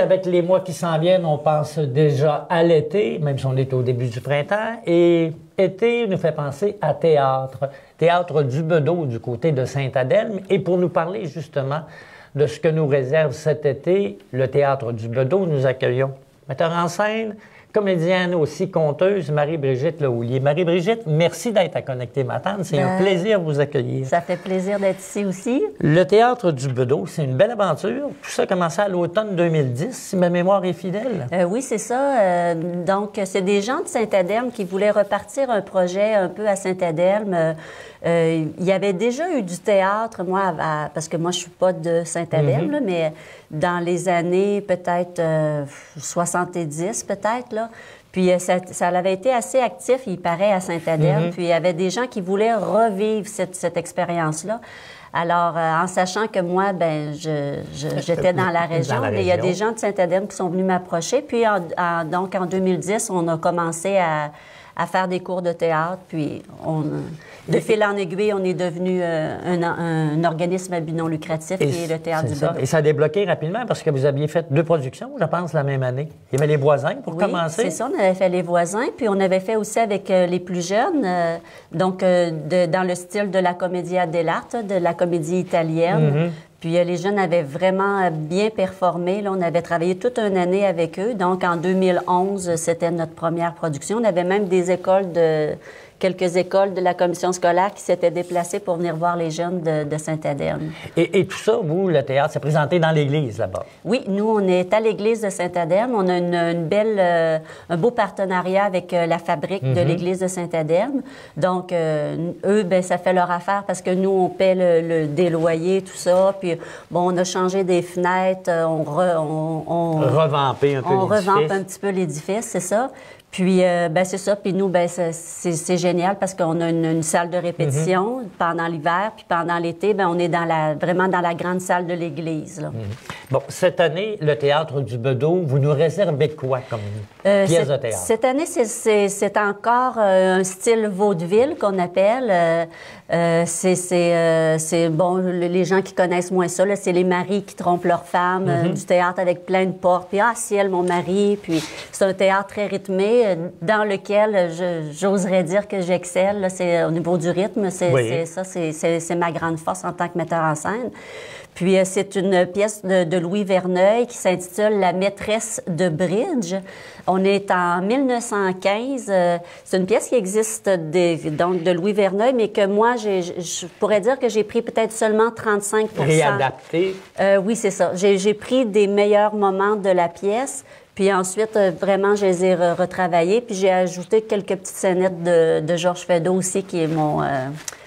Avec les mois qui s'en viennent, on pense déjà à l'été, même si on est au début du printemps. Et été nous fait penser à théâtre. Théâtre du Bedeau, du côté de Saint-Adelme. Et pour nous parler justement de ce que nous réserve cet été, le Théâtre du Bedeau, nous accueillons metteur en scène, comédienne aussi, conteuse, Marie-Brigitte Lehoulier. Marie-Brigitte, merci d'être à Connecter Matane. C'est un plaisir de vous accueillir. Ça fait plaisir d'être ici aussi. Le Théâtre du Bedeau, c'est une belle aventure. Tout ça a commencé à l'automne 2010, si ma mémoire est fidèle. Oui, c'est ça. Donc, c'est des gens de Saint-Adelme qui voulaient repartir un projet un peu à Saint-Adelme. Il y avait déjà eu du théâtre, moi, parce que moi, je suis pas de Saint-Adelme, là, mais dans les années peut-être 70, peut-être, là. Puis ça avait été assez actif, il paraît, à Saint-Adelme. Puis il y avait des gens qui voulaient revivre cette expérience-là. Alors, en sachant que moi, ben, j'étais dans la région, il y a des gens de Saint-Adelme qui sont venus m'approcher. Puis, donc, en 2010, on a commencé à faire des cours de théâtre. Puis, de fil en aiguille, on est devenu un organisme à but non lucratif qui est le Théâtre du Bedeau. Et ça a débloqué rapidement parce que vous aviez fait 2 productions, je pense, la même année. Il y avait Les Voisins pour commencer. C'est ça, on avait fait Les Voisins, puis on avait fait aussi avec les plus jeunes, dans le style de la commedia dell'arte, de la comédie italienne. Puis les jeunes avaient vraiment bien performé. Là, on avait travaillé toute une année avec eux. Donc, en 2011, c'était notre première production. On avait même quelques écoles de la commission scolaire qui s'étaient déplacées pour venir voir les jeunes de Saint-Adelme. Et tout ça, vous, le théâtre, c'est présenté dans l'église, là-bas? Oui, nous, on est à l'église de Saint-Adelme. On a un beau partenariat avec la fabrique de l'église de Saint-Adelme. Donc, eux, ben ça fait leur affaire parce que nous, on paie des loyers, tout ça. Puis, bon, on a changé des fenêtres, on revampé un peu l'édifice. On revampe un petit peu l'édifice, c'est ça. Puis, ben c'est ça. Puis nous, ben c'est génial parce qu'on a une salle de répétition pendant l'hiver. Puis pendant l'été, ben on est vraiment dans la grande salle de l'église. Bon, cette année, le Théâtre du Bedeau, vous nous réservez quoi comme pièce de théâtre? Cette année, c'est encore un style vaudeville qu'on appelle. Bon, les gens qui connaissent moins ça, c'est les maris qui trompent leurs femmes, du théâtre avec plein de portes. Puis, ciel, mon mari. Puis, c'est un théâtre très rythmé dans lequel j'oserais dire que j'excelle. C'est au niveau du rythme. C'est ma grande force en tant que metteur en scène. Puis, c'est une pièce de Louis Verneuil qui s'intitule La maîtresse de bridge. On est en 1915. C'est une pièce qui existe donc de Louis Verneuil, mais que moi, je pourrais dire que j'ai pris peut-être seulement 35%. Réadapté? Oui, c'est ça. J'ai pris des meilleurs moments de la pièce. Puis ensuite, vraiment, je les ai retravaillés. Puis j'ai ajouté quelques petites scénettes de Georges Feydeau aussi, qui est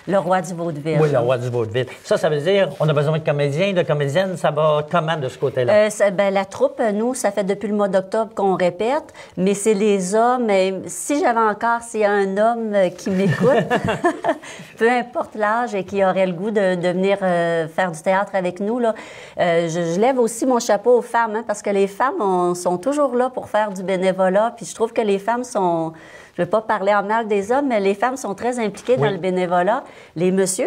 le roi du vaudeville. Oui, le roi du vaudeville. Ça veut dire, on a besoin de comédiens, de comédiennes. Ça va comment de ce côté-là? La troupe, nous, ça fait depuis le mois d'octobre qu'on répète, mais c'est les hommes. S'il y a un homme qui m'écoute, peu importe l'âge et qui aurait le goût de venir faire du théâtre avec nous, là, je lève aussi mon chapeau aux femmes, parce que les femmes sont toujours là pour faire du bénévolat. Puis je trouve que les femmes sont... Je ne veux pas parler en mal des hommes, mais les femmes sont très impliquées dans le bénévolat. Les messieurs,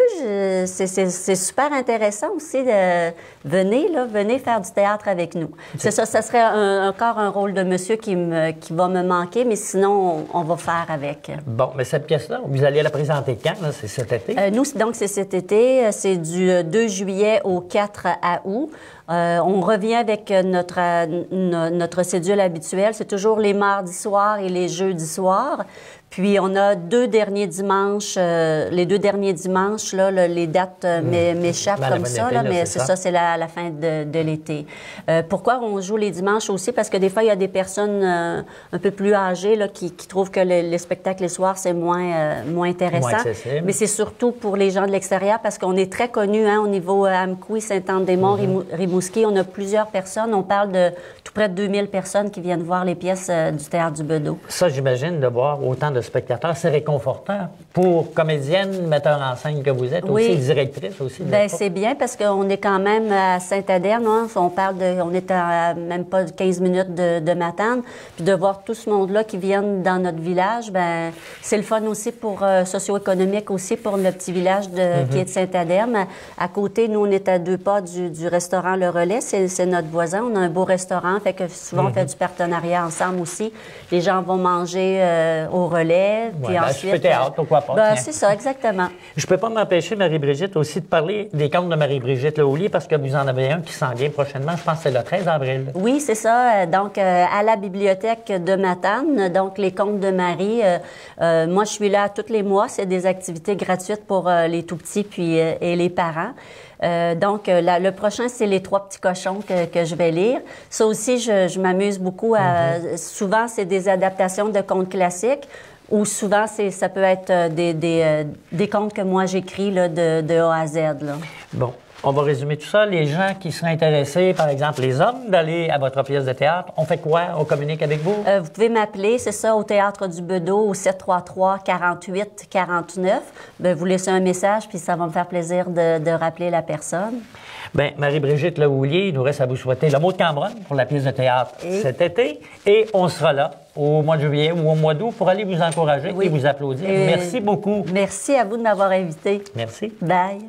c'est super intéressant aussi de venez faire du théâtre avec nous. C'est ça, ça serait encore un rôle de monsieur qui va me manquer, mais sinon, on va faire avec. Bon, mais cette pièce-là, vous allez la présenter quand? Là? C'est cet été? Nous, donc, c'est cet été. C'est du 2 juillet au 4 août. On revient avec notre cédule habituelle. C'est toujours les mardis soirs et les jeudis soirs. Puis, on a 2 derniers dimanches. Les 2 derniers dimanches, là, les dates m'échappent comme ça, là, mais c'est ça, c'est la fin de l'été. Pourquoi on joue les dimanches aussi? Parce que des fois, il y a des personnes un peu plus âgées là, qui trouvent que les spectacles les soirs, c'est moins intéressant. Mais c'est surtout pour les gens de l'extérieur parce qu'on est très connus au niveau Amqui, Sainte-Anne-des-Monts, Rimouski. On a plusieurs personnes. On parle de tout près de 2000 personnes qui viennent voir les pièces du Théâtre du Bedeau. Ça, j'imagine, de voir autant de spectateurs, c'est réconfortant pour comédienne, metteur en scène que vous êtes, Oui. aussi directrice aussi. Bien, c'est bien parce qu'on est quand même à Saint-Adèle, hein. On est à même pas 15 minutes de Matane. Puis de voir tout ce monde-là qui viennent dans notre village, ben c'est le fun aussi pour socio-économique aussi pour le petit village qui est de Saint-Adèle. À côté, nous, on est à 2 pas du restaurant Le Relais. C'est notre voisin. On a un beau restaurant. Fait que souvent, on fait du partenariat ensemble aussi. Les gens vont manger au Relais. Puis Ouais, ensuite... je fais théâtre, pourquoi pas. Ben, c'est ça, exactement. Je ne peux pas m'empêcher, Marie-Brigitte, aussi de parler des contes de Marie-Brigitte Lehoulier parce que vous en avez un qui s'en vient prochainement. Je pense que c'est le 13 avril. Oui, c'est ça. Donc, à la bibliothèque de Matane, donc les contes de Marie. Moi, je suis là tous les mois. C'est des activités gratuites pour les tout-petits puis et les parents. Donc, le prochain, c'est Les Trois petits cochons que je vais lire. Ça aussi, je m'amuse beaucoup. Souvent, c'est des adaptations de contes classiques ou souvent, ça peut être des contes que moi j'écris là, de A à Z. Là. Bon. On va résumer tout ça. Les gens qui seraient intéressés, par exemple, les hommes, d'aller à votre pièce de théâtre, on fait quoi? On communique avec vous? Vous pouvez m'appeler, c'est ça, au Théâtre du Bedeau, au 733-48-49. Bien, vous laissez un message, puis ça va me faire plaisir de rappeler la personne. Bien, Marie-Brigitte Lehoulier, il nous reste à vous souhaiter le mot de Cambronne pour la pièce de théâtre cet été. Et on sera là au mois de juillet ou au mois d'août pour aller vous encourager et vous applaudir. Merci beaucoup. Merci à vous de m'avoir invité. Merci. Bye.